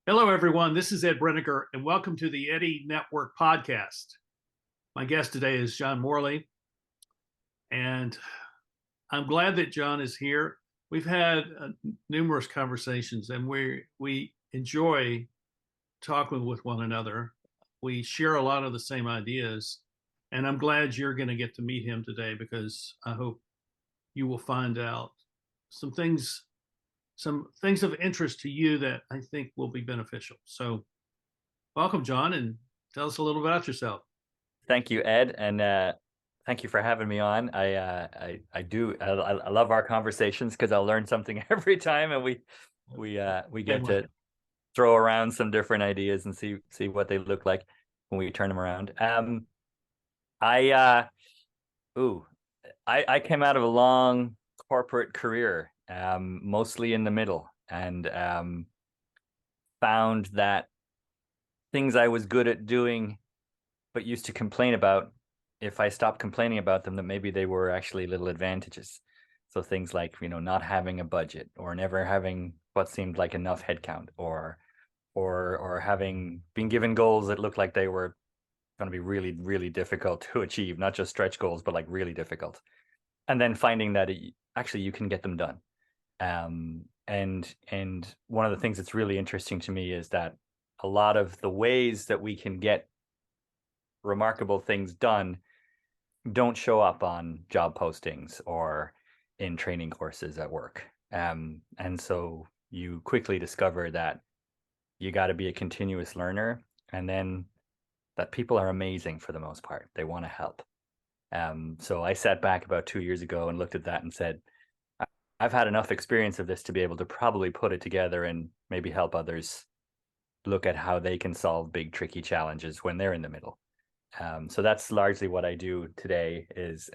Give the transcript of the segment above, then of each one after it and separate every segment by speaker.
Speaker 1: Hello, everyone. This is Ed Breniger, and welcome to the Eddy Network podcast. My guest today is John Morley, and I'm glad that John is here. We've had numerous conversations, and we enjoy talking with one another. We share a lot of the same ideas, and I'm glad you're going to get to meet him today because I hope you will find out some things some things of interest to you that I think will be beneficial. So welcome, John, and tell us a little about yourself.
Speaker 2: Thank you, Ed, and thank you for having me on. I love our conversations because I'll learn something every time, and we
Speaker 1: Same
Speaker 2: get
Speaker 1: way.
Speaker 2: to throw around some different ideas and see what they look like when we turn them around. I ooh, I came out of a long corporate career, mostly in the middle, and found that things I was good at doing but used to complain about, if I stopped complaining about them, that maybe they were actually little advantages. So things like, not having a budget or never having what seemed like enough headcount, or having been given goals that looked like they were going to be really, really difficult to achieve, not just stretch goals, but like really difficult. And then finding that actually you can get them done. And one of the things that's really interesting to me is that a lot of the ways that we can get remarkable things done don't show up on job postings or in training courses at work. And so you quickly discover that you got to be a continuous learner, and then that people are amazing for the most part. They want to help. So I sat back about 2 years ago and looked at that and said, I've had enough experience of this to be able to probably put it together and maybe help others look at how they can solve big, tricky challenges when they're in the middle. So that's largely what I do today is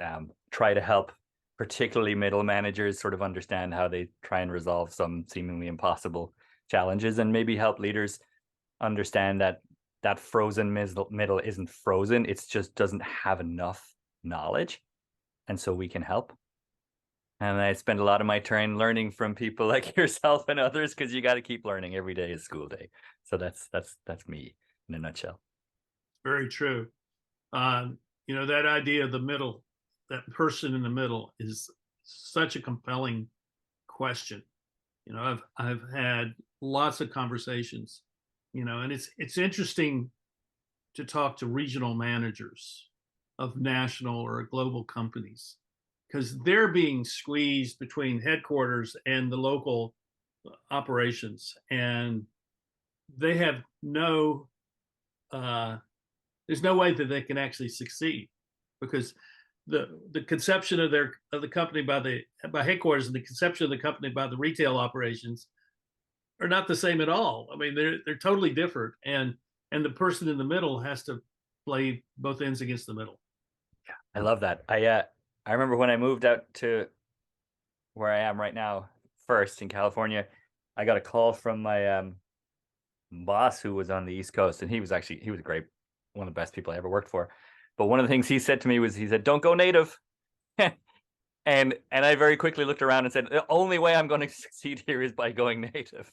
Speaker 2: try to help particularly middle managers sort of understand how they try and resolve some seemingly impossible challenges, and maybe help leaders understand that that frozen middle isn't frozen. It's just doesn't have enough knowledge. And so we can help. And I spend a lot of my time learning from people like yourself and others, because you got to keep learning. Every day is school day. So that's me in a nutshell.
Speaker 1: Very true. That idea of the middle, that person in the middle, is such a compelling question. I've had lots of conversations. And it's interesting to talk to regional managers of national or global companies because they're being squeezed between headquarters and the local operations, and they have no uh, there's no way that they can actually succeed because the conception of the company by headquarters and the conception of the company by the retail operations are not the same at all. I mean, they're totally different, and the person in the middle has to play both ends against the middle.
Speaker 2: I love that. I remember when I moved out to where I am right now, first in California, I got a call from my boss who was on the East Coast, and he was great, one of the best people I ever worked for. But one of the things he said to me was, he said, "Don't go native." And I very quickly looked around and said, the only way I'm going to succeed here is by going native.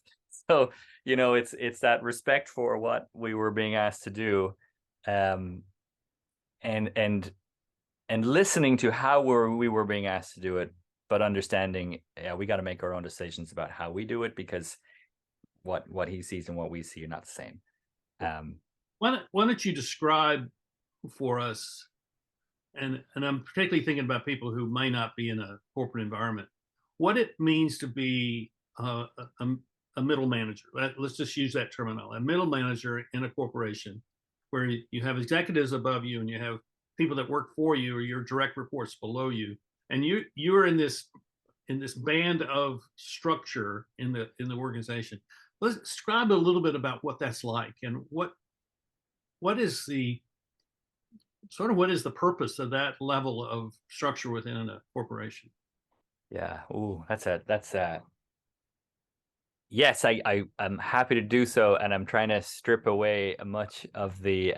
Speaker 2: So, it's that respect for what we were being asked to do, um, and listening to how we were being asked to do it, but understanding, yeah, we got to make our own decisions about how we do it, because what he sees and what we see are not the same. Um,
Speaker 1: Why don't you describe for us, and I'm particularly thinking about people who may not be in a corporate environment, what it means to be a middle manager. Let's just use that terminology. A middle manager in a corporation where you have executives above you and you have people that work for you or your direct reports below you, and you're in this band of structure in the organization. Let's describe a little bit about what that's like and what is the what is the purpose of that level of structure within a corporation?
Speaker 2: yeah. Ooh, that's a yes. I am happy to do so, and I'm trying to strip away much of the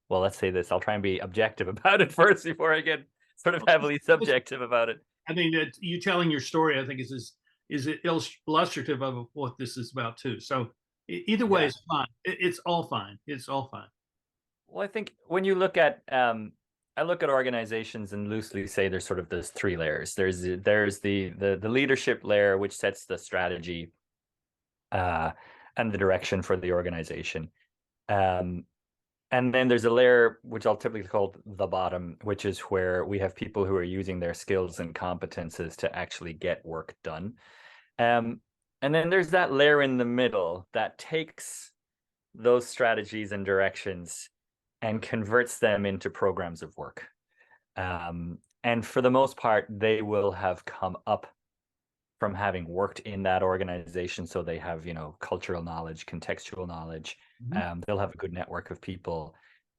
Speaker 2: well, let's say this. I'll try and be objective about it first before I get sort of heavily subjective about it.
Speaker 1: I mean, you telling your story, I think, is illustrative of what this is about too. So Either way
Speaker 2: Yeah.
Speaker 1: is fine. It's all fine. It's all fine.
Speaker 2: Well, I think when you look at I look at organizations and loosely say there's sort of those three layers. There's the leadership layer, which sets the strategy uh, and the direction for the organization. Um, and then there's a layer which I'll typically call the bottom, which is where we have people who are using their skills and competences to actually get work done. Um, and then there's that layer in the middle that takes those strategies and directions and converts them into programs of work. And for the most part, they will have come up from having worked in that organization. So they have, cultural knowledge, contextual knowledge.
Speaker 1: Mhm.
Speaker 2: They'll have a good network of people.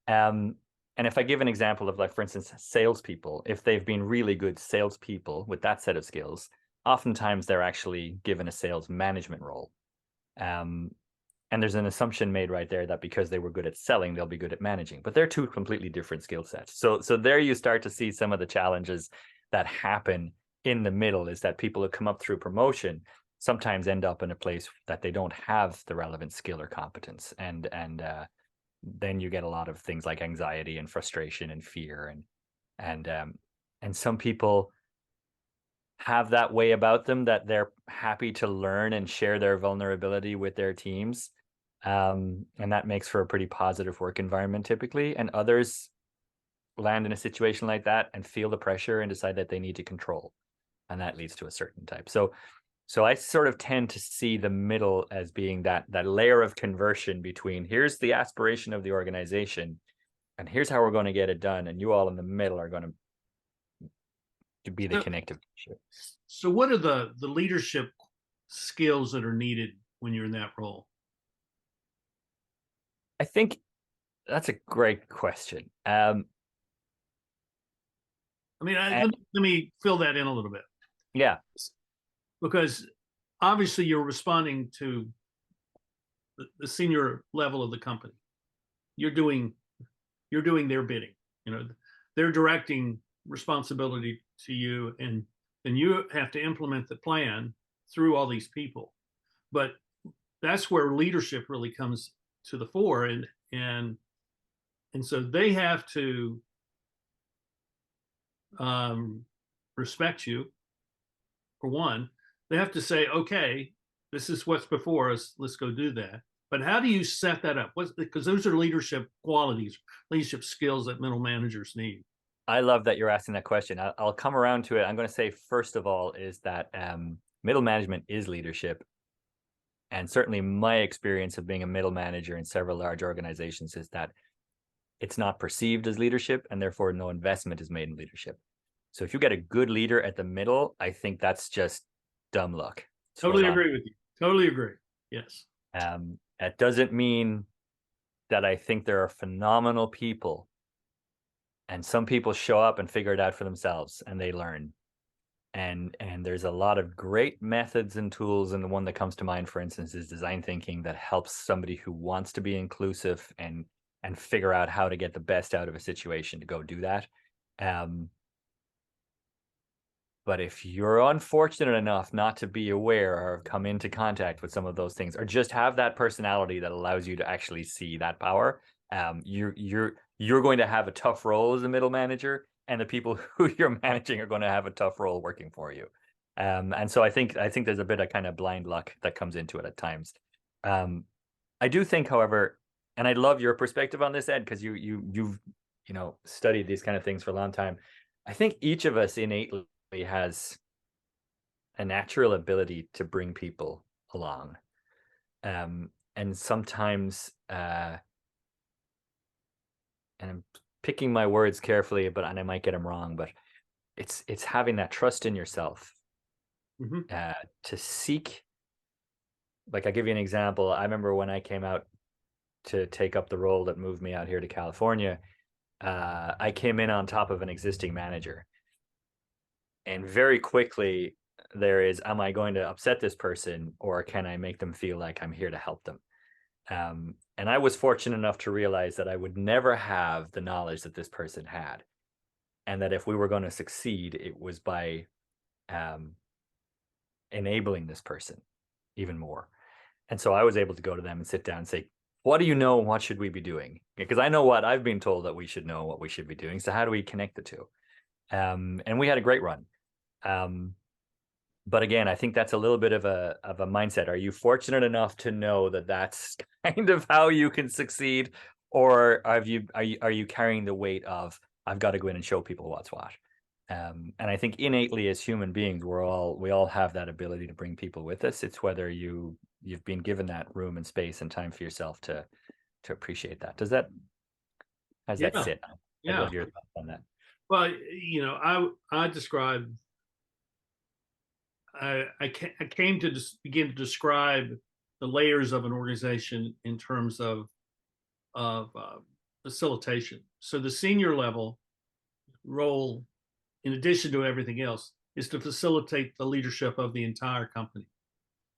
Speaker 2: Um, and if I give an example of, like, for instance, salespeople, if they've been really good salespeople with that set of skills, oftentimes they're actually given a sales management role. Um, and there's an assumption made right there that because they were good at selling, they'll be good at managing. But they're two completely different skill sets. So there you start to see some of the challenges that happen in the middle, is that people who come up through promotion sometimes end up in a place that they don't have the relevant skill or competence. And then you get a lot of things like anxiety and frustration and fear. And some people have that way about them that they're happy to learn and share their vulnerability with their teams. And that makes for a pretty positive work environment typically. And others land in a situation like that and feel the pressure and decide that they need to control. And that leads to a certain type. So I sort of tend to see the middle as being that layer of conversion between, here's the aspiration of the organization and here's how we're going to get it done. And you all in the middle are going to be the
Speaker 1: So,
Speaker 2: connective tissue.
Speaker 1: so what are the leadership skills that are needed when you're in that role?
Speaker 2: I think that's a great question.
Speaker 1: I mean,
Speaker 2: And
Speaker 1: let me fill that in a little bit,
Speaker 2: yeah,
Speaker 1: because obviously you're responding to the senior level of the company. You're doing you're doing their bidding. You know, they're directing responsibility to you, and then you have to implement the plan through all these people. But that's where leadership really comes to the fore, and so they have to um, respect you for one. They have to say, okay, this is what's before us. Let's go do that. But how do you set that up? Because those are leadership qualities, leadership skills that middle managers need.
Speaker 2: I love that you're asking that question. I'll come around to it. I'm going to say, first of all, is that middle management is leadership. And certainly my experience of being a middle manager in several large organizations is that it's not perceived as leadership, and therefore no investment is made in leadership. So if you get a good leader at the middle, I think that's just dumb luck.
Speaker 1: Totally agree with you. Totally agree. Yes.
Speaker 2: That doesn't mean that I think there are phenomenal people, and some people show up and figure it out for themselves and they learn. And there's a lot of great methods and tools, and the one that comes to mind, for instance, is design thinking, that helps somebody who wants to be inclusive and figure out how to get the best out of a situation to go do that. But if you're unfortunate enough not to be aware or come into contact with some of those things, or just have that personality that allows you to actually see that power, you're going to have a tough role as a middle manager, and the people who you're managing are going to have a tough role working for you. And so I think there's a bit of kind of blind luck that comes into it at times. I do think, however, and I love your perspective on this, Ed, because you've studied these kind of things for a long time. I think each of us innately has a natural ability to bring people along. And sometimes, and I'm picking my words carefully, and I might get them wrong, but it's having that trust in yourself,
Speaker 1: Mm-hmm.
Speaker 2: to seek. Like, I'll give you an example. I remember when I came out to take up the role that moved me out here to California, I came in on top of an existing manager. And very quickly, there is, am I going to upset this person, or can I make them feel like I'm here to help them? And I was fortunate enough to realize that I would never have the knowledge that this person had. And that if we were going to succeed, it was by enabling this person even more. And so I was able to go to them and sit down and say, what do you know? What should we be doing? Because I know what I've been told that we should know what we should be doing. So how do we connect the two? And we had a great run. But again, I think that's a little bit of a mindset. Are you fortunate enough to know that that's kind of how you can succeed, or are you carrying the weight of I've got to go in and show people what's what? And I think innately as human beings, we all have that ability to bring people with us. It's whether you've been given that room and space and time for yourself to appreciate that. How does that
Speaker 1: Yeah,
Speaker 2: sit? I'd
Speaker 1: yeah.
Speaker 2: love your thoughts on that.
Speaker 1: Well, I describe. I came to begin to describe the layers of an organization in terms of facilitation. So the senior level role, in addition to everything else, is to facilitate the leadership of the entire company.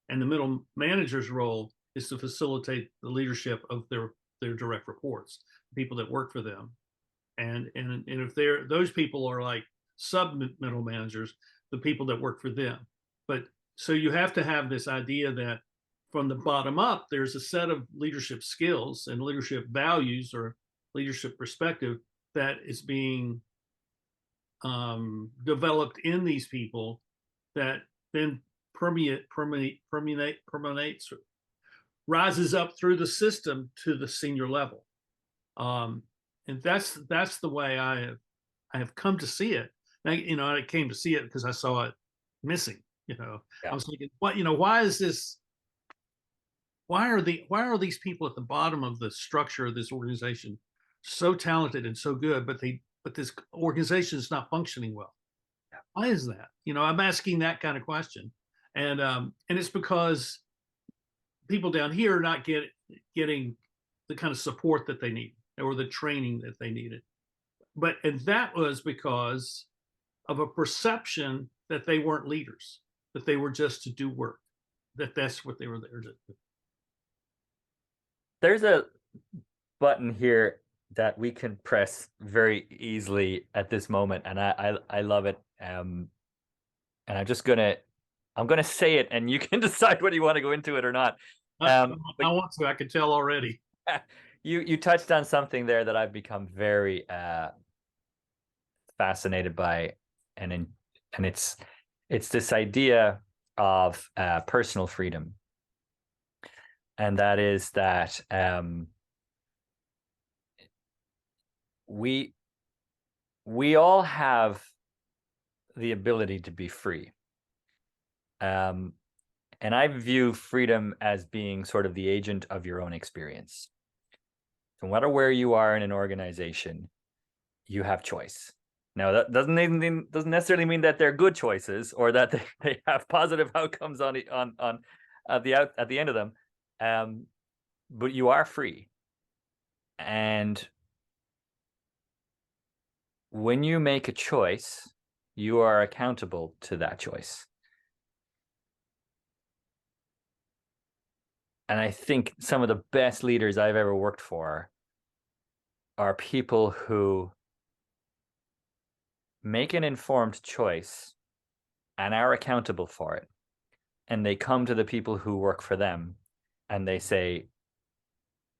Speaker 1: And the middle manager's role is to facilitate the leadership of their direct reports, people that work for them. And if those people are like sub middle managers, the people that work for them. But so you have to have this idea that from the bottom up, there's a set of leadership skills and leadership values or leadership perspective that is being developed in these people that then permeates, rises up through the system to the senior level. And that's the way I have come to see it. Now, I came to see it because I saw it missing.
Speaker 2: Yeah.
Speaker 1: I was thinking, why is this? Why are these people at the bottom of the structure of this organization so talented and so good, but this organization is not functioning well?
Speaker 2: Yeah.
Speaker 1: Why is that? I'm asking that kind of question, and it's because people down here are not getting the kind of support that they need or the training that they needed. And that was because of a perception that they weren't leaders, that they were just to do work, that's what they were there to do.
Speaker 2: There's a button here that we can press very easily at this moment, and I love it. And I'm gonna say it, and you can decide whether you want to go into it or not.
Speaker 1: I want to. I can tell already.
Speaker 2: You touched on something there that I've become very fascinated by, and it's this idea of personal freedom, and that is that we all have the ability to be free. And I view freedom as being sort of the agent of your own experience. No matter where you are in an organization, you have choice. Now, that doesn't necessarily mean that they're good choices or that they have positive outcomes at the end of them. But you are free. And when you make a choice, you are accountable to that choice. And I think some of the best leaders I've ever worked for are people who make an informed choice and are accountable for it. And they come to the people who work for them and they say,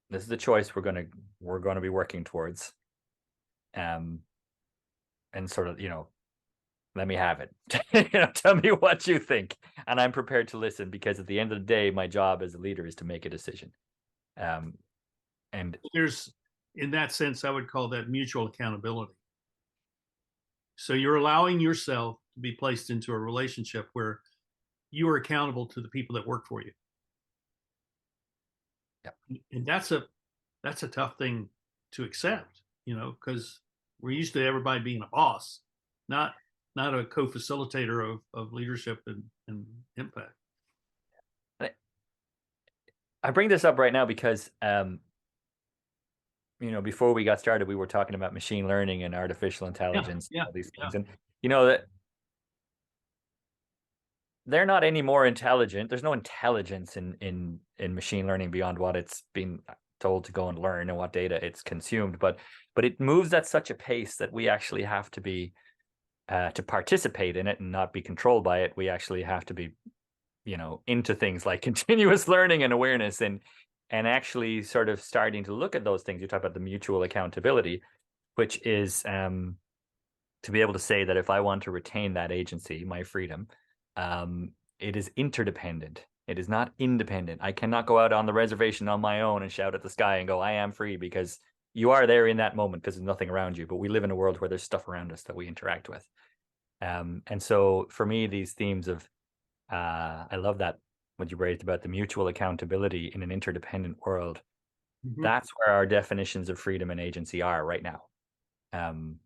Speaker 2: this is the choice we're going to be working towards. And sort of, let me have it. Tell me what you think. And I'm prepared to listen, because at the end of the day, my job as a leader is to make a decision. And
Speaker 1: there's, in that sense, I would call that mutual accountability. So you're allowing yourself to be placed into a relationship where you are accountable to the people that work for you.
Speaker 2: Yeah.
Speaker 1: And that's a tough thing to accept, because we're used to everybody being a boss, not a co-facilitator of leadership and impact.
Speaker 2: I bring this up right now because, before we got started, we were talking about machine learning and artificial intelligence, and all these things. And that they're not any more intelligent. There's no intelligence in machine learning beyond what it's been told to go and learn and what data it's consumed. But it moves at such a pace that we actually have to be to participate in it and not be controlled by it. We actually have to be into things like continuous learning and awareness, and actually sort of starting to look at those things. You talk about the mutual accountability, which is to be able to say that if I want to retain that agency, my freedom, it is interdependent. It is not independent. I cannot go out on the reservation on my own and shout at the sky and go, I am free, because you are there in that moment because there's nothing around you. But we live in a world where there's stuff around us that we interact with. And so for me, these themes of, I love that what you raised about the mutual accountability in an interdependent world.
Speaker 1: Mhm.
Speaker 2: That's where our definitions of freedom and agency are right now. And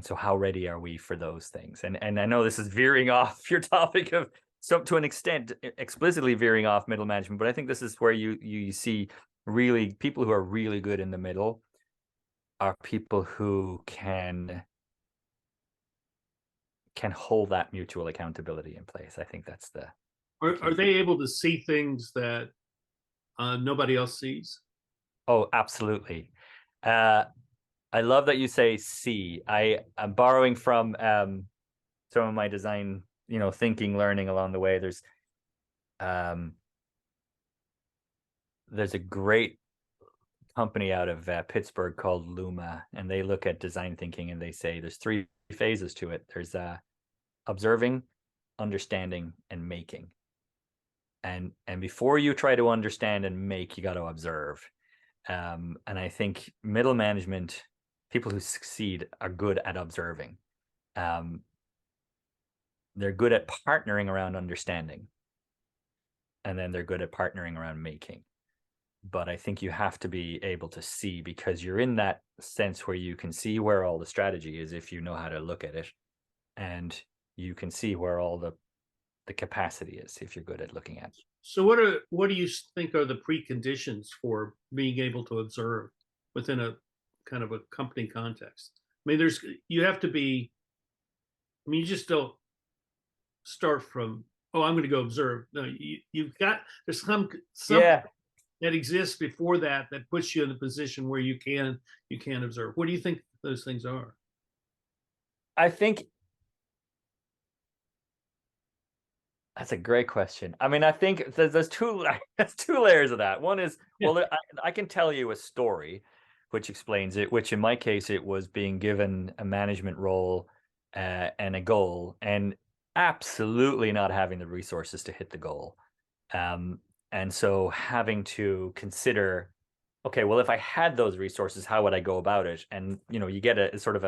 Speaker 2: so how ready are we for those things? And I know this is veering off your topic of, so to an extent, explicitly veering off middle management, but I think this is where you see really people who are really good in the middle are people who can hold that mutual accountability in place. I think that's the
Speaker 1: Are
Speaker 2: key.
Speaker 1: they able to see things that nobody else sees?
Speaker 2: Oh, absolutely. I love that you say see. I'm borrowing from some of my design, thinking, learning along the way. There's a great company out of Pittsburgh called Luma, and they look at design thinking and they say there's 3 phases to it. There's observing, understanding, and making. And before you try to understand and make, you got to observe. And I think middle management, people who succeed, are good at observing. They're good at partnering around understanding, and then they're good at partnering around making. But I think you have to be able to see, because you're in that sense where you can see where all the strategy is if you know how to look at it, and you can see where all the capacity is if you're good at looking at it.
Speaker 1: So what do you think are the preconditions for being able to observe within a kind of a company context? I mean, you have to be. I mean, you just don't start from, oh, I'm going to go observe. No, you've got, there's something
Speaker 2: Yeah,
Speaker 1: that exists before that puts you in the position where you can observe. What do you think those things are?
Speaker 2: I think that's a great question. I mean, I think there's two there's 2 layers of that. One is,
Speaker 1: Yeah.
Speaker 2: well, I can tell you a story which explains it, which in my case, it was being given a management role and a goal, and absolutely not having the resources to hit the goal. And so having to consider, okay, well, if I had those resources, how would I go about it? And you get a sort of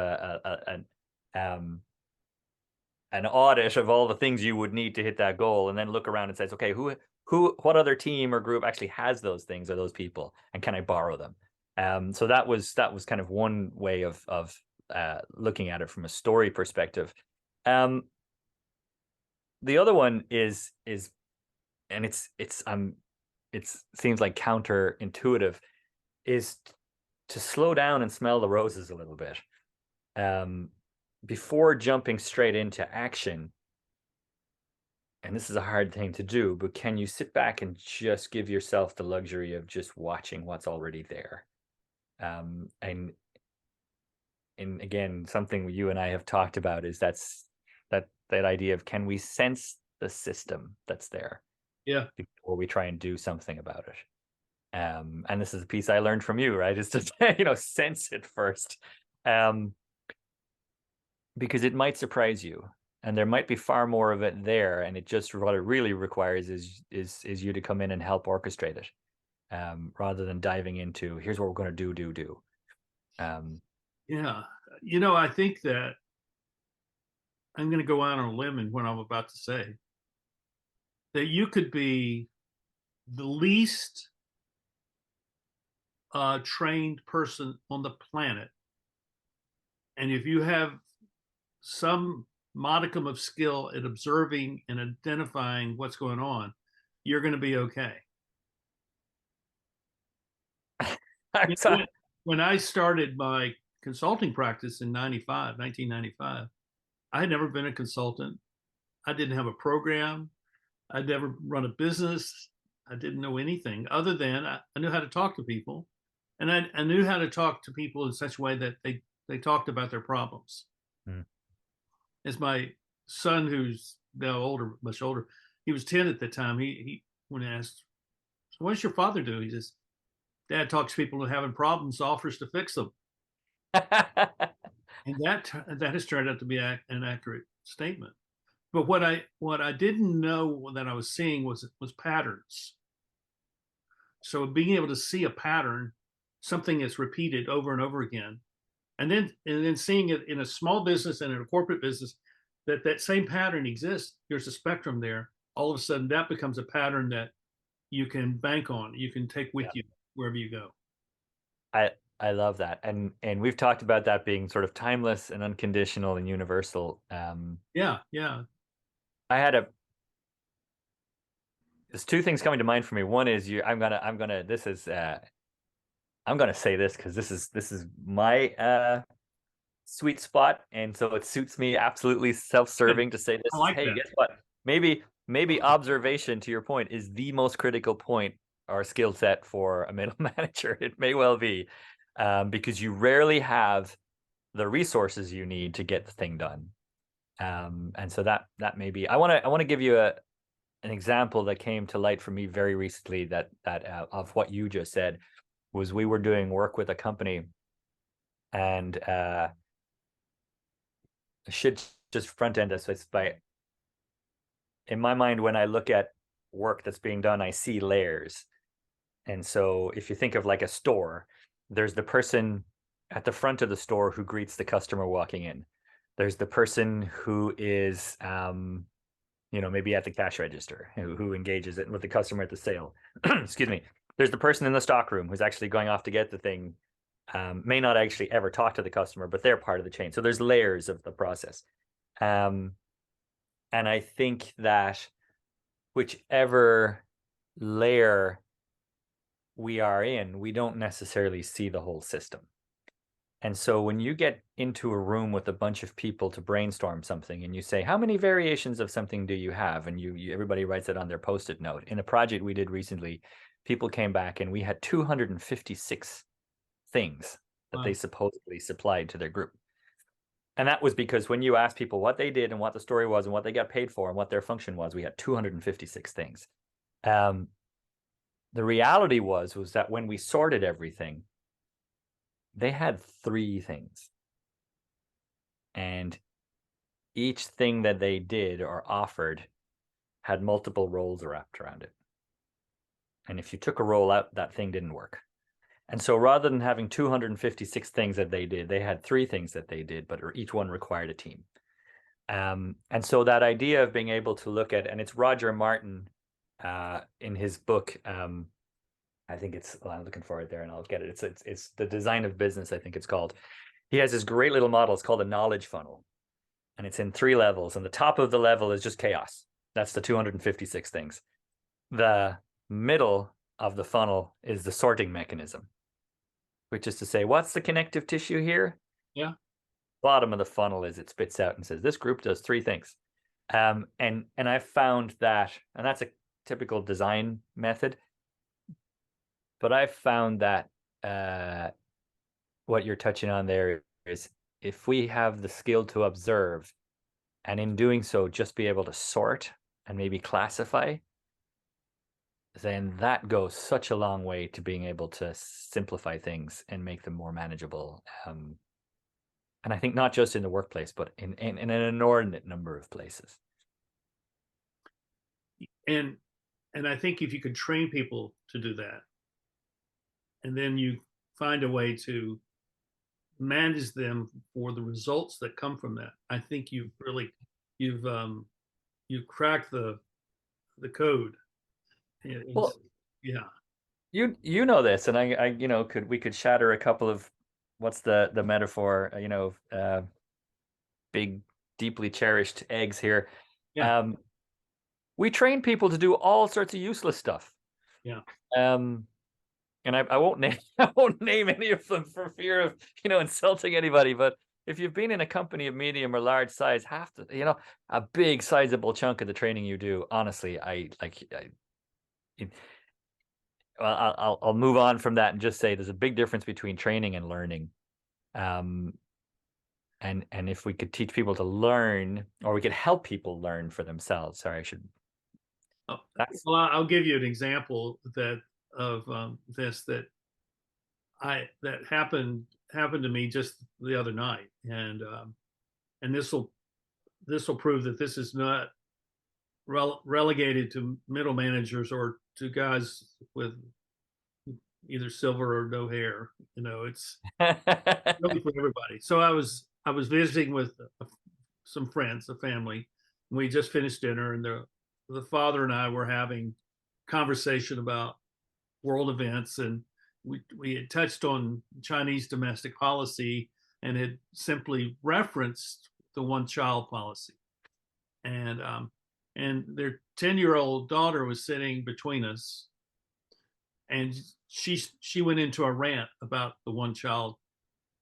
Speaker 2: an audit of all the things you would need to hit that goal, and then look around and says, okay, what other team or group actually has those things or those people, and can I borrow them? So that was kind of one way of looking at it from a story perspective. The other one is, and it seems like counterintuitive, is to slow down and smell the roses a little bit. Before jumping straight into action. And this is a hard thing to do, but can you sit back and just give yourself the luxury of just watching what's already there? And again, something you and I have talked about is that idea of, can we sense the system that's there
Speaker 1: Yeah.
Speaker 2: before we try and do something about it? And this is a piece I learned from you, right? Is to sense it first. Because it might surprise you, and there might be far more of it there, and what it really requires is you to come in and help orchestrate it, rather than diving into, here's what we're going to do.
Speaker 1: Yeah. I think that I'm going to go out on a limb in what I'm about to say, that you could be the least trained person on the planet, and if you have some modicum of skill at observing and identifying what's going on, you're going to be okay. When I started my consulting practice in 1995, I had never been a consultant. I didn't have a program. I'd never run a business. I didn't know anything other than I knew how to talk to people, and I knew how to talk to people in such a way that they talked about their problems.
Speaker 2: Mm.
Speaker 1: As my son, who's now older, much older, he was 10 at the time. He when asked, "So what does your father do?" He says, "Dad talks to people who are having problems, offers to fix them." And that has turned out to be an accurate statement. But what I didn't know that I was seeing was patterns. So being able to see a pattern, something that's repeated over and over again, and then seeing it in a small business and in a corporate business, that same pattern exists. There's a spectrum there. All of a sudden, that becomes a pattern that you can bank on. You can take with
Speaker 2: Yeah.
Speaker 1: you wherever you go.
Speaker 2: I love that, and we've talked about that being sort of timeless and unconditional and universal.
Speaker 1: Yeah, yeah.
Speaker 2: I had a There's two things coming to mind for me. One is I'm gonna say this because this is my sweet spot, and so it suits me absolutely
Speaker 1: Good.
Speaker 2: self-serving to say this
Speaker 1: I
Speaker 2: is,
Speaker 1: like
Speaker 2: hey,
Speaker 1: that.
Speaker 2: guess what? Maybe observation, to your point, is the most critical point or skill set for a middle manager. It may well be, because you rarely have the resources you need to get the thing done. And so that may be. I want to give you an example that came to light for me very recently that of what you just said. Was we were doing work with a company, and I should just front end this. It's in my mind, when I look at work that's being done, I see layers. And so if you think of like a store, there's the person at the front of the store who greets the customer walking in. There's the person who is maybe at the cash register, who engages it with the customer at the sale. Excuse me. There's the person in the stock room who's actually going off to get the thing, may not actually ever talk to the customer, but they're part of the chain. So there's layers of the process. And I think that whichever layer we are in, we don't necessarily see the whole system. And so when you get into a room with a bunch of people to brainstorm something, and you say, how many variations of something do you have? And everybody writes it on their Post-it note. In a project we did recently, people came back and we had 256 things that they
Speaker 1: Wow.
Speaker 2: supposedly supplied to their group. And that was because when you asked people what they did and what the story was and what they got paid for and what their function was, we had 256 things. The reality was that when we sorted everything, they had 3 things. And each thing that they did or offered had multiple roles wrapped around it. And if you took a role out, that thing didn't work. And so rather than having 256 things that they did, they had 3 things that they did, but each one required a team. And so that idea of being able to look at, and it's Roger Martin in his book, I think I'm looking for it there and I'll get it. It's The Design of Business, I think it's called. He has this great little model. It's called a knowledge funnel. And it's in 3 levels. And the top of the level is just chaos. That's the 256 things. The middle of the funnel is the sorting mechanism, which is to say, what's the connective tissue here?
Speaker 1: Yeah.
Speaker 2: Bottom of the funnel is it spits out and says, this group does 3 things. And I've found that, and that's a typical design method, but I've found that what you're touching on there is, if we have the skill to observe, and in doing so, just be able to sort and maybe classify, then that goes such a long way to being able to simplify things and make them more manageable. And I think not just in the workplace, but in an inordinate number of places.
Speaker 1: And I think if you could train people to do that, and then you find a way to manage them for the results that come from that, I think you've cracked the code.
Speaker 2: Well,
Speaker 1: Yeah.
Speaker 2: you know this, and I we could shatter a couple of, what's the metaphor, big, deeply cherished eggs here.
Speaker 1: Yeah.
Speaker 2: We train people to do all sorts of useless stuff.
Speaker 1: Yeah.
Speaker 2: And I won't name I won't name any of them for fear of insulting anybody. But if you've been in a company of medium or large size, a big sizable chunk of the training you do, honestly, I'll move on from that and just say there's a big difference between training and learning. And if we could teach people to learn, or we could help people learn for themselves. Sorry, I should
Speaker 1: Oh,
Speaker 2: That's
Speaker 1: well, I'll give you an example that of this that happened to me just the other night, and this will prove that this is not relegated to middle managers or to guys with either silver or no hair. You know, it's really for everybody. So I was visiting with some friends, a family. We just finished dinner, and the father and I were having conversation about world events, and we had touched on Chinese domestic policy and had simply referenced the one child policy, and their 10-year-old daughter was sitting between us, and she went into a rant about the one child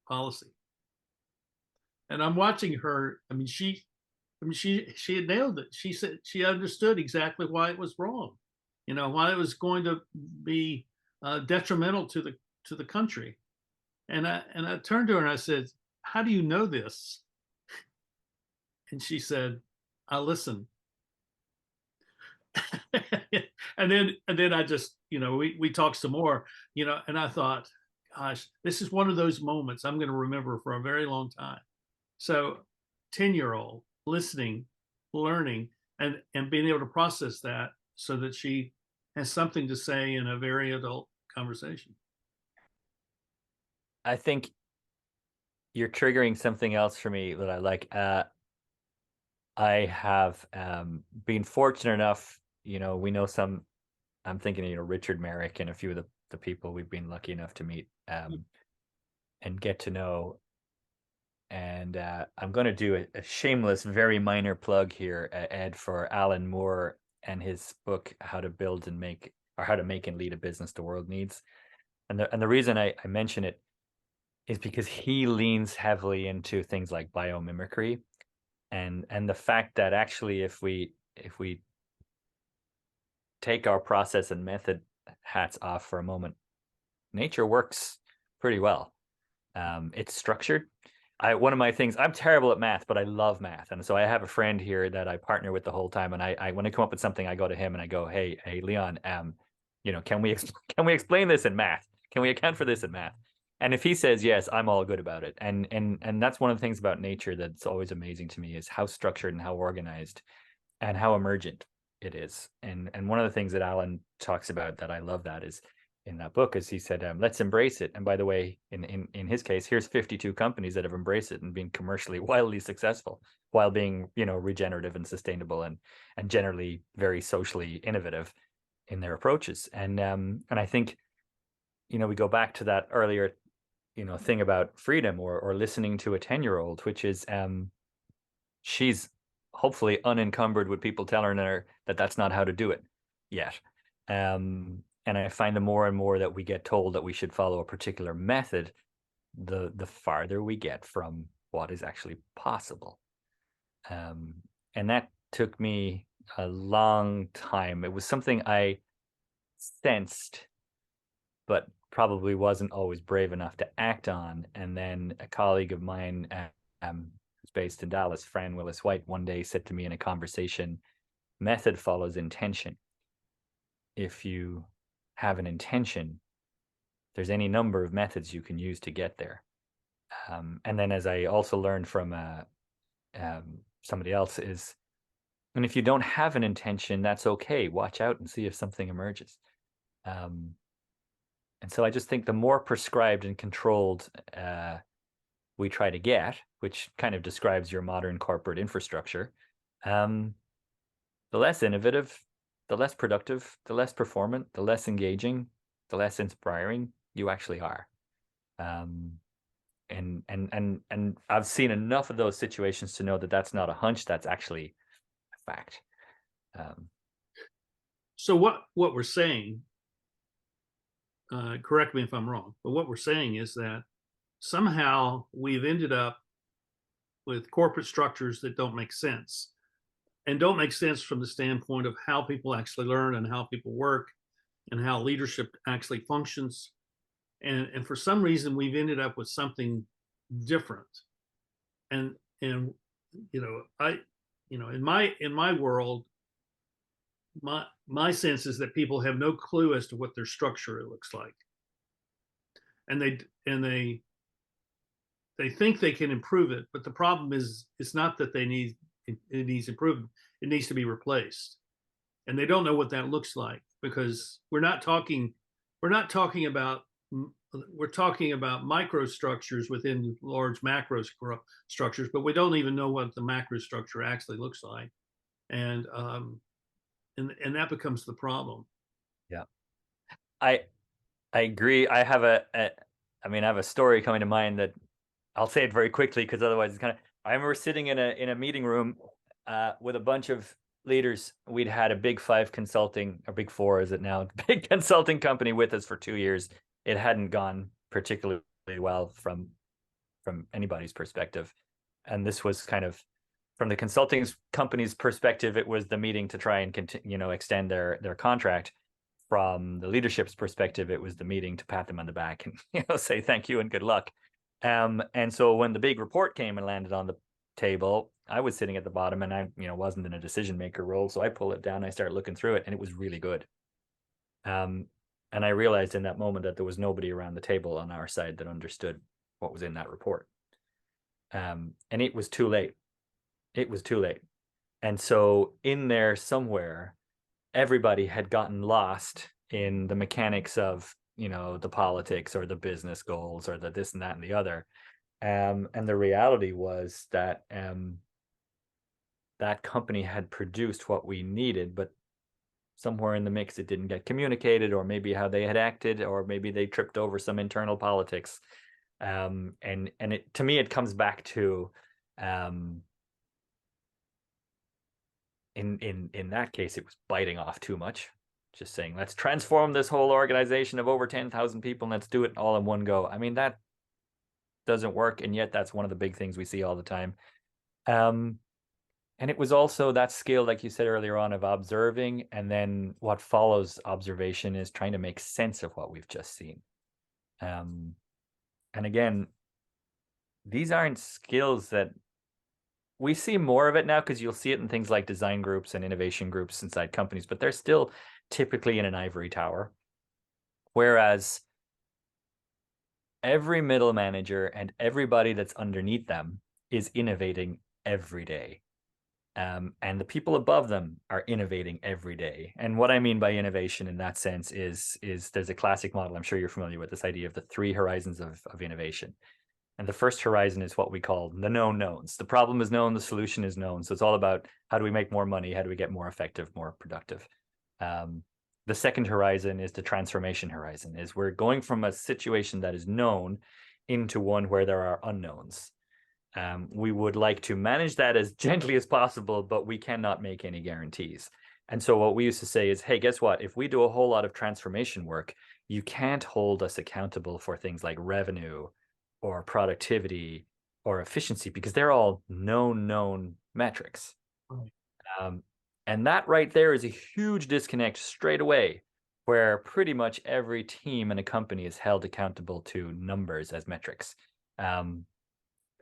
Speaker 1: policy, and I'm watching her. She had nailed it. She said she understood exactly why it was wrong, why it was going to be detrimental to the country. And I turned to her and I said, "How do you know this?" And she said, "I listen." and then I just, we talked some more, and I thought, gosh, this is one of those moments I'm going to remember for a very long time. So 10-year-old listening, learning, and being able to process that so that she has something to say in a very adult conversation.
Speaker 2: I think you're triggering something else for me that I like. I have been fortunate enough, we know some, I'm thinking, Richard Merrick and a few of the people we've been lucky enough to meet and get to know. And I'm going to do a shameless, very minor plug here, Ed, for Alan Moore and his book, How to Build and Make, or How to Make and Lead a Business the World Needs. And the reason I mention it is because he leans heavily into things like biomimicry and the fact that actually if we take our process and method hats off for a moment, nature works pretty well. It's structured. One of my things, I'm terrible at math, but I love math. And so I have a friend here that I partner with the whole time. And I when I come up with something, I go to him and I go, hey, Leon, can we explain this in math? Can we account for this in math? And if he says yes, I'm all good about it. And that's one of the things about nature that's always amazing to me is how structured and how organized and how emergent it is. And one of the things that Alan talks about that I love that is in that book is he said, let's embrace it. And by the way, in his case, here's 52 companies that have embraced it and been commercially wildly successful while being, regenerative and sustainable and generally very socially innovative in their approaches. And I think, we go back to that earlier, thing about freedom or listening to a 10-year-old, which is she's hopefully unencumbered with people telling her that that's not how to do it yet. And I find the more and more that we get told that we should follow a particular method, the farther we get from what is actually possible. And that took me a long time. It was something I sensed, but probably wasn't always brave enough to act on. And then a colleague of mine, who's based in Dallas, Fran Willis White, one day said to me in a conversation, method follows intention. If you have an intention, there's any number of methods you can use to get there. And then as I also learned from somebody else is, and if you don't have an intention, that's okay. Watch out and see if something emerges. And so I just think the more prescribed and controlled we try to get, which kind of describes your modern corporate infrastructure, the less innovative, the less productive, the less performant, the less engaging, the less inspiring you actually are. And I've seen enough of those situations to know that that's not a hunch, that's actually a fact.
Speaker 1: So what we're saying, correct me if I'm wrong, but what we're saying is that somehow we've ended up with corporate structures that don't make sense, and don't make sense from the standpoint of how people actually learn and how people work and how leadership actually functions. And for some reason, we've ended up with something different. And in my world, my sense is that people have no clue as to what their structure looks like, and they think they can improve it, but the problem is it's not that it needs improvement. It needs to be replaced, and they don't know what that looks like, because we're talking about microstructures within large macro structures, but we don't even know what the macro structure actually looks like, and that becomes the problem.
Speaker 2: Yeah. I I agree. I have I mean, I have a story coming to mind that I'll say it very quickly because otherwise it's kind of. I remember sitting in a meeting room with a bunch of leaders. We'd had a big five consulting, or big four, is it now? Big consulting company with us for 2 years. It hadn't gone particularly well from anybody's perspective, and this was kind of from the consulting company's perspective. It was the meeting to try and continue, extend their contract. From the leadership's perspective, it was the meeting to pat them on the back and say thank you and good luck. And so when the big report came and landed on the table, I was sitting at the bottom, and I wasn't in a decision maker role, so I pull it down. I started looking through it, and it was really good. And I realized in that moment that there was nobody around the table on our side that understood what was in that report. And it was too late. It was too late. And so in there somewhere, everybody had gotten lost in the mechanics of the politics or the business goals or the this and that and the other, and the reality was that that company had produced what we needed, but somewhere in the mix it didn't get communicated, or maybe how they had acted, or maybe they tripped over some internal politics, and it, to me, it comes back to in that case, it was biting off too much. Just saying, let's transform this whole organization of over 10,000 people and let's do it all in one go. I mean, that doesn't work. And yet that's one of the big things we see all the time. And it was also that skill, like you said earlier on, of observing. And then what follows observation is trying to make sense of what we've just seen. And again, these aren't skills that we see more of it now, because you'll see it in things like design groups and innovation groups inside companies, but they're still typically in an ivory tower. Whereas every middle manager and everybody that's underneath them is innovating every day. And the people above them are innovating every day. And what I mean by innovation in that sense is there's a classic model, I'm sure you're familiar with, this idea of the 3 horizons of innovation. And the first horizon is what we call the known knowns. The problem is known, the solution is known. So it's all about how do we make more money? How do we get more effective, more productive? The second horizon is the transformation horizon, is we're going from a situation that is known into one where there are unknowns. We would like to manage that as gently as possible, but we cannot make any guarantees. And so what we used to say is, hey, guess what? If we do a whole lot of transformation work, you can't hold us accountable for things like revenue or productivity or efficiency, because they're all known metrics. Right. And that right there is a huge disconnect straight away, where pretty much every team in a company is held accountable to numbers as metrics,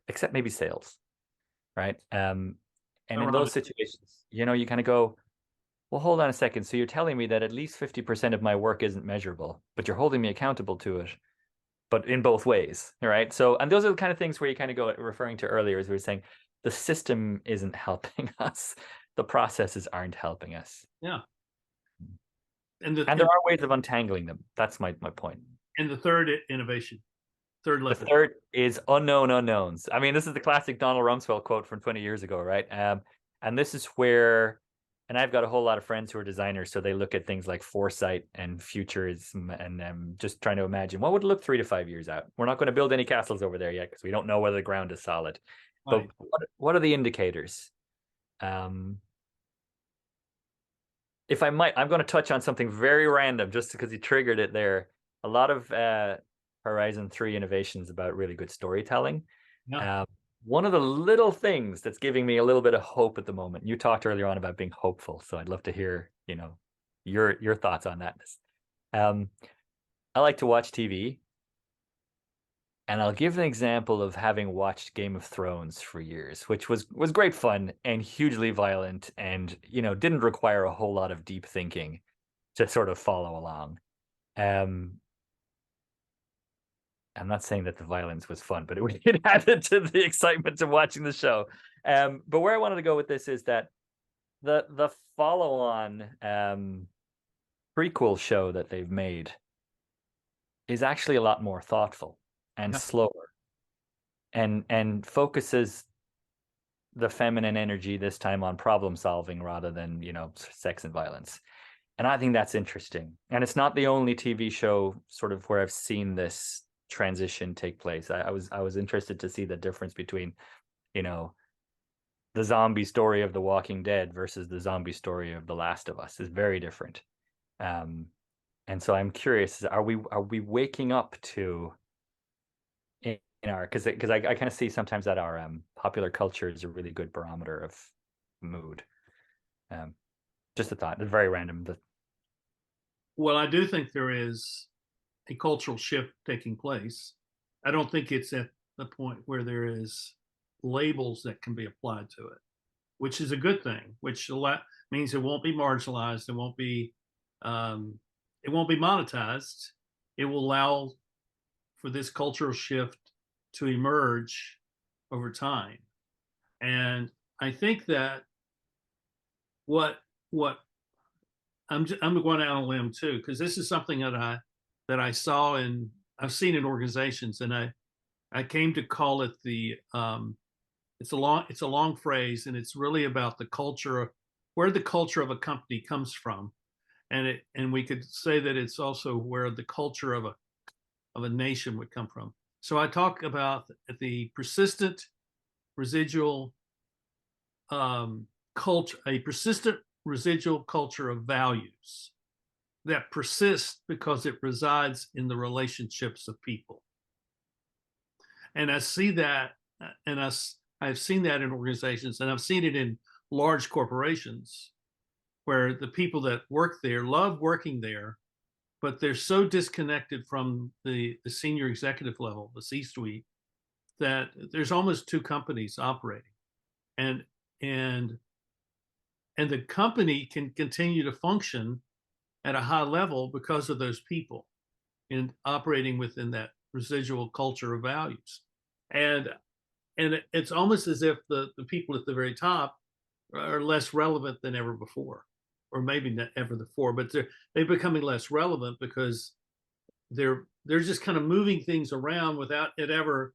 Speaker 2: except maybe sales, right? And in those situations, you kind of go, well, hold on a second. So you're telling me that at least 50% of my work isn't measurable, but you're holding me accountable to it, but in both ways, right? So, and those are the kind of things where you kind of go, referring to earlier, as we were saying, the system isn't helping us. The processes aren't helping us.
Speaker 1: Yeah.
Speaker 2: And there are ways of untangling them. That's my point.
Speaker 1: And the third innovation, third level.
Speaker 2: The third is unknown unknowns. I mean, this is the classic Donald Rumsfeld quote from 20 years ago, right? And this is where, and I've got a whole lot of friends who are designers, so they look at things like foresight and futurism, and just trying to imagine what would it look 3 to 5 years out. We're not going to build any castles over there yet because we don't know whether the ground is solid. Right. But what are the indicators? If I might, I'm going to touch on something very random just because you triggered it there. A lot of Horizon 3 innovations about really good storytelling. Yeah. One of the little things that's giving me a little bit of hope at the moment, you talked earlier on about being hopeful, so I'd love to hear, your thoughts on that. I like to watch TV. And I'll give an example of having watched Game of Thrones for years, which was great fun and hugely violent, and didn't require a whole lot of deep thinking to sort of follow along. Um, I'm not saying that the violence was fun, but it added to the excitement of watching the show. But where I wanted to go with this is that the follow on prequel show that they've made is actually a lot more thoughtful and
Speaker 1: Yeah.
Speaker 2: slower, and focuses the feminine energy this time on problem solving rather than sex and violence. And I think that's interesting. And it's not the only TV show sort of where I've seen this transition take place. I was interested to see the difference between the zombie story of The Walking Dead versus the zombie story of The Last of Us is very different. um and so I'm curious, are we waking up to in our, because I kind of see sometimes that our popular culture is a really good barometer of mood. um just a thought, it's very random, but
Speaker 1: Well, I do think there is a cultural shift taking place. I don't think it's at the point where there is labels that can be applied to it, which is a good thing, which means it won't be marginalized. Um, it won't be monetized. It will allow for this cultural shift to emerge over time. And I think that what I'm going out on a limb too, because this is something that I saw and I've seen in organizations, and I came to call it it's a long phrase, and it's really about the culture of where the culture of a company comes from, and we could say that it's also where the culture of a nation would come from. So I talk about the persistent residual culture, a persistent residual culture of values that persists because it resides in the relationships of people. And I see that, and I've seen that in organizations, and I've seen it in large corporations where the people that work there love working there, but they're so disconnected from the senior executive level, the C-suite, that there's almost two companies operating, and and and the company can continue to function at a high level because of those people in operating within that residual culture of values. And it's almost as if the people at the very top are less relevant than ever before, or maybe not ever before, but they're becoming less relevant because they're just kind of moving things around without it ever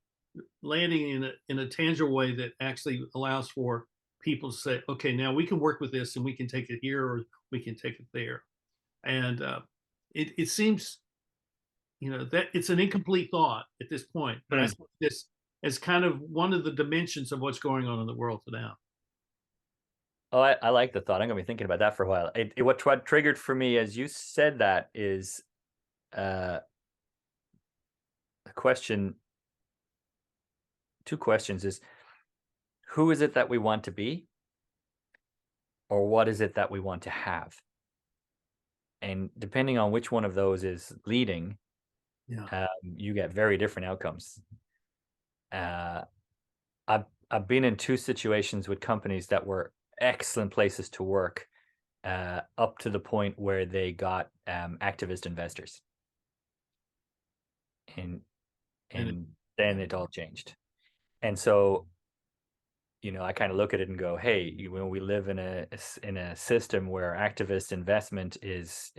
Speaker 1: landing in a tangible way that actually allows for people to say, okay, now we can work with this and we can take it here or we can take it there. And it seems that it's an incomplete thought at this point, but I
Speaker 2: Hmm.
Speaker 1: see this as kind of one of the dimensions of what's going on in the world today.
Speaker 2: Oh, I like the thought. I'm gonna be thinking about that for a while. What triggered for me as you said that is uh, a question. Two questions: is who is it that we want to be, or what is it that we want to have? And depending on which one of those is leading,
Speaker 1: Yeah.
Speaker 2: you get very different outcomes. Uh, I've been in two situations with companies that were excellent places to work, up to the point where they got activist investors, and
Speaker 1: And
Speaker 2: and then it all changed. And so, I kind of look at it and go, hey, we live in a system where activist investment is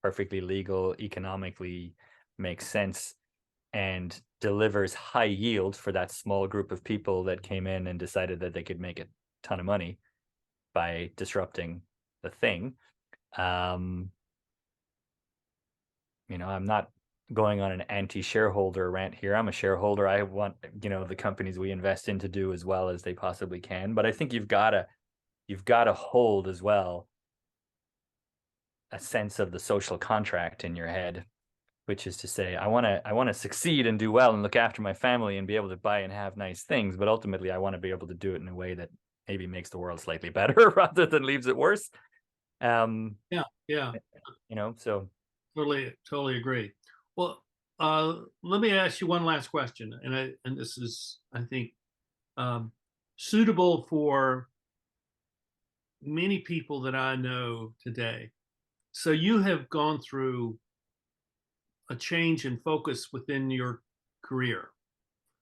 Speaker 2: perfectly legal, economically makes sense, and delivers high yield for that small group of people that came in and decided that they could make a ton of money by disrupting the thing. Um, I'm not going on an anti-shareholder rant here. I'm a shareholder. I want, the companies we invest in to do as well as they possibly can. But I think you've got to hold as well a sense of the social contract in your head, which is to say, I want to succeed and do well and look after my family and be able to buy and have nice things, but ultimately I want to be able to do it in a way that maybe makes the world slightly better rather than leaves it worse. Um,
Speaker 1: yeah, yeah,
Speaker 2: so
Speaker 1: totally agree. Well, let me ask you one last question, and this is, I think, um, suitable for many people that I know today. So you have gone through a change in focus within your career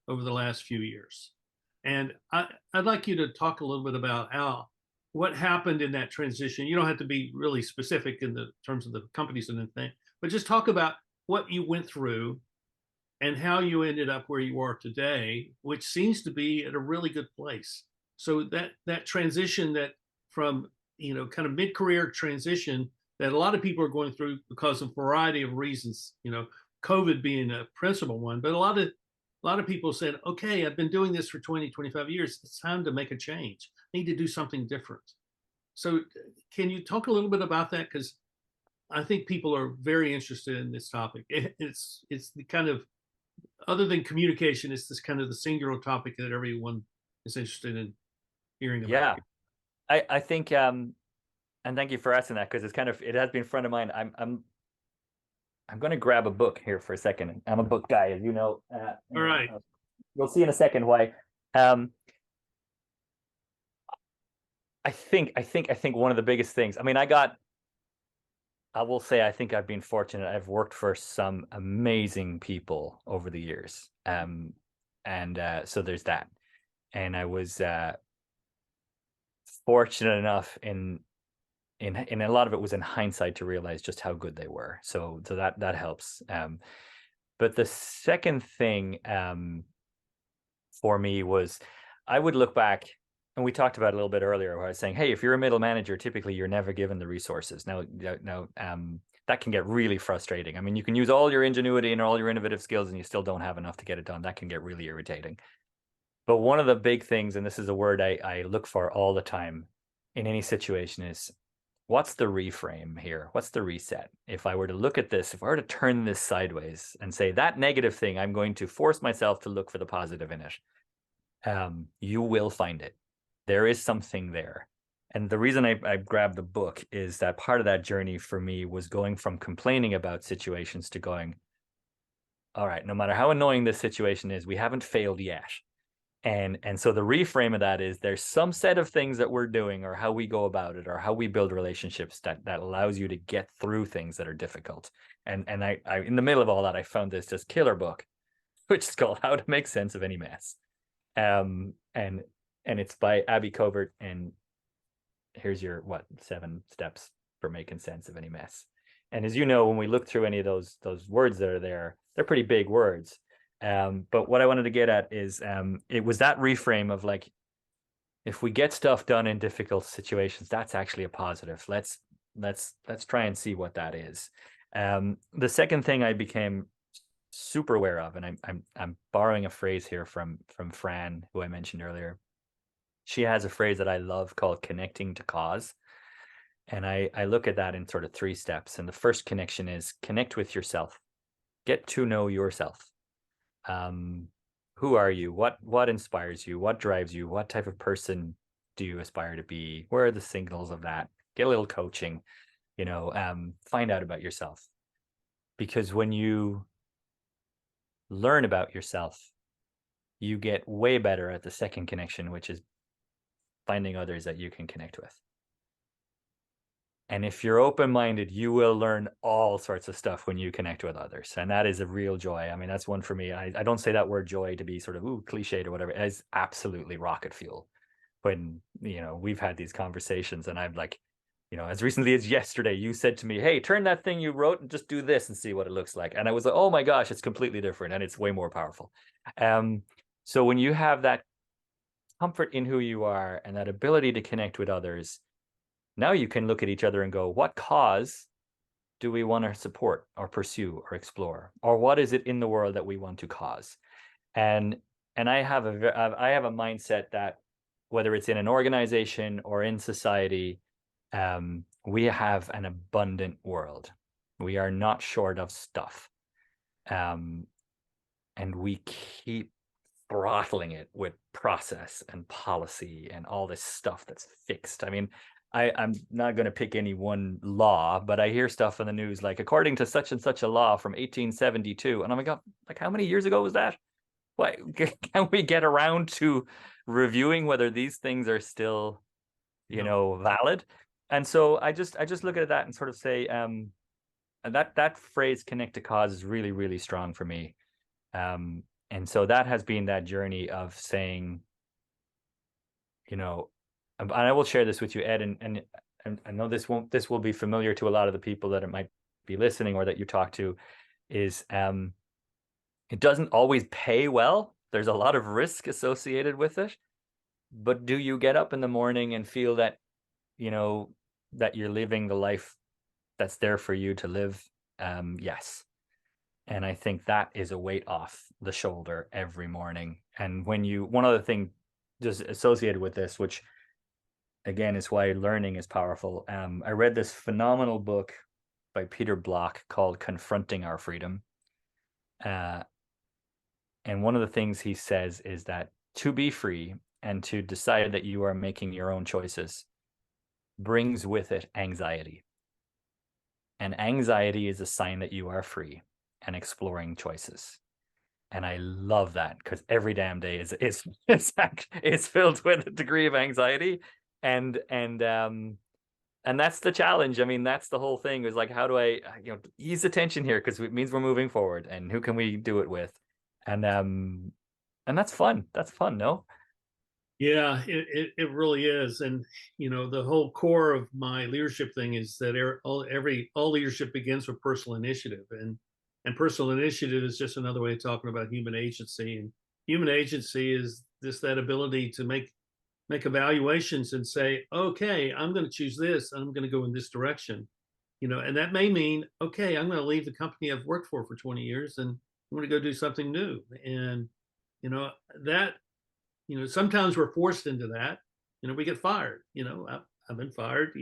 Speaker 1: over the last few years. And I'd like you to talk a little bit about what happened in that transition. You don't have to be really specific in the terms of the companies and anything, but just talk about what you went through and how you ended up where you are today, which seems to be at a really good place. So that transition, that from, kind of mid-career transition that a lot of people are going through because of a variety of reasons, COVID being a principal one, but a lot of people said, okay, I've been doing this for 20, 25 years. It's time to make a change. I need to do something different. So can you talk a little bit about that? Because I think people are very interested in this topic. It's the kind of, other than communication, it's this kind of the singular topic that everyone is interested in hearing about.
Speaker 2: Yeah, I think and thank you for asking that, because it has been front of mind. I'm going to grab a book here for a second. I'm a book guy, as you know.
Speaker 1: All right.
Speaker 2: You'll see in a second why. I think one of the biggest things. I mean, I will say, I think I've been fortunate. I've worked for some amazing people over the years. So there's that. And I was fortunate enough in a lot of it was in hindsight to realize just how good they were. So that helps. But the second thing for me was, I would look back, and we talked about it a little bit earlier, where I was saying, hey, if you're a middle manager, typically you're never given the resources. Now, that can get really frustrating. I mean, you can use all your ingenuity and all your innovative skills, and you still don't have enough to get it done. That can get really irritating. But one of the big things, and this is a word I look for all the time in any situation, is what's the reframe here? What's the reset? If I were to look at this, if I were to turn this sideways and say that negative thing, I'm going to force myself to look for the positive in it. You will find it. There is something there. And the reason I grabbed the book is that part of that journey for me was going from complaining about situations to going, all right, no matter how annoying this situation is, we haven't failed yet. And so the reframe of that is, there's some set of things that we're doing, or how we go about it, or how we build relationships that allows you to get through things that are difficult. And I in the middle of all that, I found this just killer book, which is called How to Make Sense of Any Mess. And it's by Abby Covert, and here's your 7 steps for making sense of any mess. And as you know, when we look through any of those words that are there, they're pretty big words. But what I wanted to get at is, it was that reframe of, like, if we get stuff done in difficult situations, that's actually a positive. Let's try and see what that is. The second thing I became super aware of, and I'm borrowing a phrase here from Fran, who I mentioned earlier. She has a phrase that I love called connecting to cause. And I look at that in sort of 3 steps. And the first connection is connect with yourself. Get to know yourself. Who are you? What inspires you? What drives you? What type of person do you aspire to be? Where are the signals of that? Get a little coaching, find out about yourself. Because when you learn about yourself, you get way better at the second connection, which is finding others that you can connect with. And if you're open-minded, you will learn all sorts of stuff when you connect with others. And that is a real joy. I mean, that's one for me. I don't say that word joy to be sort of cliched or whatever. It is absolutely rocket fuel. When, we've had these conversations, and I'm like, as recently as yesterday, you said to me, hey, turn that thing you wrote and just do this and see what it looks like. And I was like, oh my gosh, it's completely different, and it's way more powerful. So when you have that comfort in who you are and that ability to connect with others, now you can look at each other and go, what cause do we want to support or pursue or explore? Or what is it in the world that we want to cause? And I have a mindset that, whether it's in an organization or in society, we have an abundant world. We are not short of stuff. And we keep throttling it with process and policy and all this stuff that's fixed. I mean, I'm not going to pick any one law, but I hear stuff in the news like according to such and such a law from 1872, and I'm like, how many years ago was that? Why can we get around to reviewing whether these things are still, valid? And so I just look at that and sort of say, that phrase "connect to cause" is really, really strong for me. And so that has been that journey of saying, and I will share this with you, Ed, and I know this will be familiar to a lot of the people that it might be listening or that you talk to, is it doesn't always pay well. There's a lot of risk associated with it. But do you get up in the morning and feel that, that you're living the life that's there for you to live? Yes. And I think that is a weight off the shoulder every morning. And one other thing just associated with this, which again is why learning is powerful. I read this phenomenal book by Peter Block called Confronting Our Freedom. And one of the things he says is that to be free and to decide that you are making your own choices brings with it anxiety. And anxiety is a sign that you are free and exploring choices. And I love that because every damn day is filled with a degree of anxiety. And that's the challenge. I mean, that's the whole thing, is like, how do I, ease the tension here? Because it means we're moving forward, and who can we do it with? And that's fun. That's fun, no?
Speaker 1: Yeah, it really is. And the whole core of my leadership thing is that all leadership begins with personal initiative, and personal initiative is just another way of talking about human agency. And human agency is that ability to make evaluations and say, okay, I'm going to choose this, I'm going to go in this direction. And that may mean, okay, I'm going to leave the company I've worked for 20 years and I'm going to go do something new. And that sometimes we're forced into that. We get fired. I've been fired.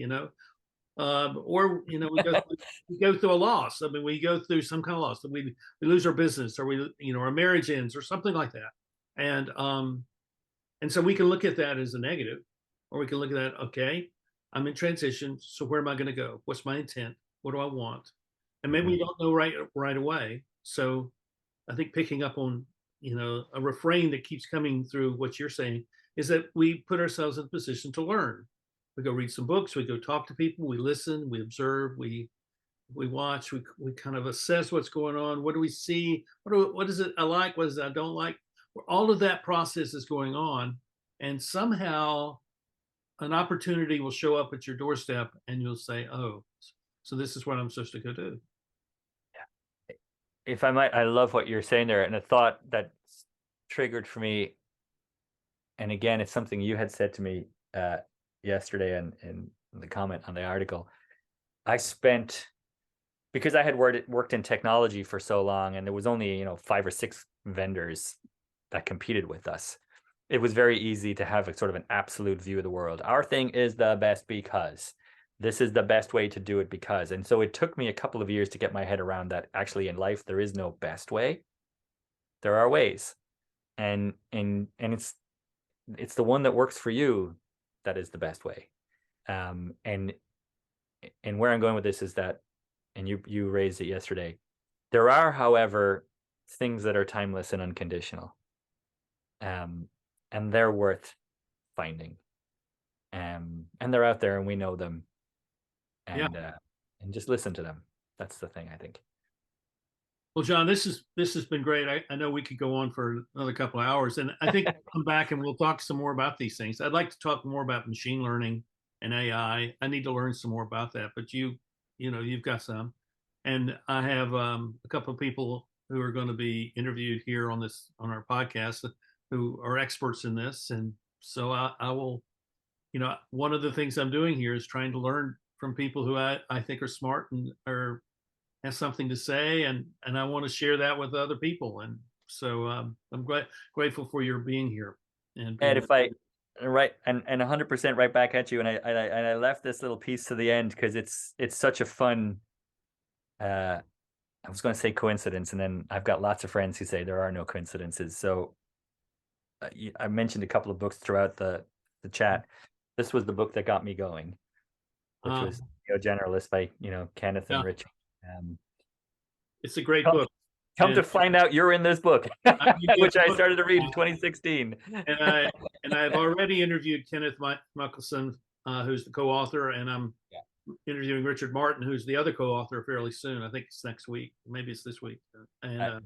Speaker 1: Or we go through a loss. I mean, we go through some kind of loss. We lose our business, or our marriage ends, or something like that. And so we can look at that as a negative, or we can look at that, okay, I'm in transition. So where am I going to go? What's my intent? What do I want? And maybe we don't know right away. So I think picking up on a refrain that keeps coming through what you're saying is that we put ourselves in a position to learn. We go read some books, we go talk to people, we listen, we observe, we watch, we kind of assess what's going on. What do we see? What is it I like? What is it I don't like? All of that process is going on, and somehow an opportunity will show up at your doorstep, and you'll say, "Oh, so this is what I'm supposed to go do."
Speaker 2: If I might, I love what you're saying there, and a thought that triggered for me, and again, it's something you had said to me yesterday in the comment on the article. Because I had worked in technology for so long, and there was only 5 or 6 vendors that competed with us. It was very easy to have a sort of an absolute view of the world. Our thing is the best because this is the best way to do it because. And so it took me a couple of years to get my head around that actually in life there is no best way. There are ways. And it's the one that works for you that is the best way. And where I'm going with this is that, and you raised it yesterday, there are, however, things that are timeless and unconditional. And they're worth finding. And they're out there and we know them. And and just listen to them. That's the thing, I think.
Speaker 1: Well, John, this has been great. I know we could go on for another couple of hours, and I think we'll come back and we'll talk some more about these things. I'd like to talk more about machine learning and AI. I need to learn some more about that, but you've got some, and I have a couple of people who are going to be interviewed here on our podcast who are experts in this, and so I will. One of the things I'm doing here is trying to learn from people who I think are smart and has something to say, and I want to share that with other people. And so I'm grateful for your being here. And
Speaker 2: if I right and 100% right back at you, and I left this little piece to the end because it's such a fun. I was going to say coincidence, and then I've got lots of friends who say there are no coincidences. So I mentioned a couple of books throughout the chat. This was the book that got me going. which
Speaker 1: Um,
Speaker 2: was Generalist by Kenneth
Speaker 1: yeah,
Speaker 2: and Richard. Um,
Speaker 1: it's a great
Speaker 2: come,
Speaker 1: book.
Speaker 2: come
Speaker 1: And
Speaker 2: to find out you're in this book,
Speaker 1: I'm gonna get
Speaker 2: which I
Speaker 1: the book,
Speaker 2: started to read in 2016.
Speaker 1: and I've already interviewed Kenneth Michelson, who's the co-author, and I'm interviewing Richard Martin, who's the other co-author, fairly soon. I think it's next week, maybe it's this week. And
Speaker 2: Well,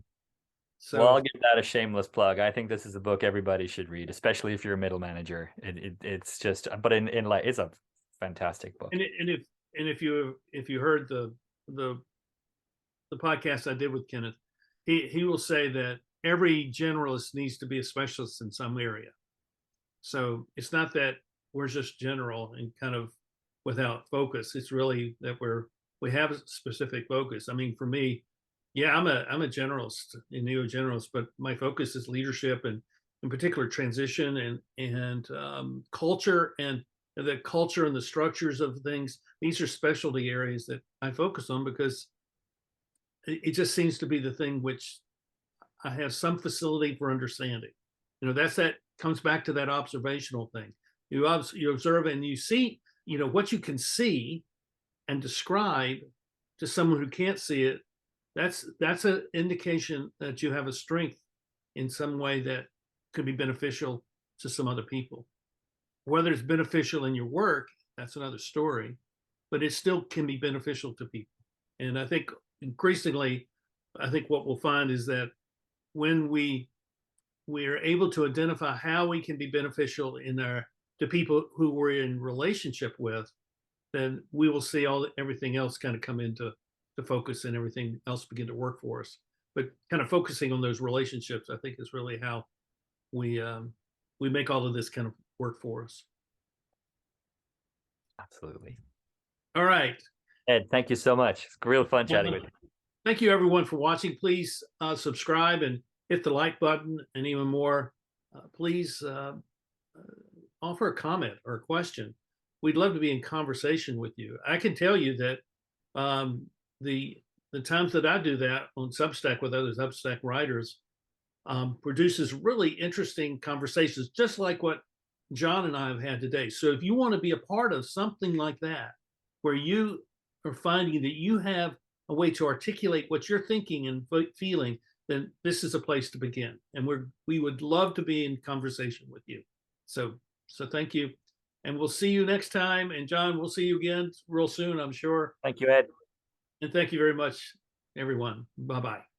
Speaker 1: so
Speaker 2: I'll give that a shameless plug. I think this is a book everybody should read, especially if you're a middle manager. It's just, but in like, it's a fantastic book.
Speaker 1: and if you heard the podcast I did with Kenneth, he will say that every generalist needs to be a specialist in some area. So it's not that we're just general and kind of without focus. It's really that we have a specific focus. I mean, for me, yeah, I'm a generalist, a neo generalist, but my focus is leadership and in particular transition and culture and the culture and the structures of things. These are specialty areas that I focus on because it just seems to be the thing which I have some facility for understanding. That comes back to that observational thing. You observe and you see, what you can see and describe to someone who can't see it. That's an indication that you have a strength in some way that could be beneficial to some other people. Whether it's beneficial in your work, that's another story, but it still can be beneficial to people. And I think increasingly, I think what we'll find is that when we are able to identify how we can be beneficial to people who we're in relationship with, then we will see everything else kind of come into focus and everything else begin to work for us. But kind of focusing on those relationships, I think, is really how we make all of this kind of work for us.
Speaker 2: Absolutely.
Speaker 1: All right.
Speaker 2: Ed, thank you so much. It's real fun chatting with you.
Speaker 1: Thank you, everyone, for watching. Please subscribe and hit the like button, and even more, please offer a comment or a question. We'd love to be in conversation with you. I can tell you that the times that I do that on Substack with other Substack writers produces really interesting conversations, just like what John and I have had today. So if you want to be a part of something like that, where you are finding that you have a way to articulate what you're thinking and feeling, then this is a place to begin. And we would love to be in conversation with you. So thank you. And we'll see you next time. And John, we'll see you again real soon, I'm sure.
Speaker 2: Thank you, Ed.
Speaker 1: And thank you very much, everyone. Bye-bye.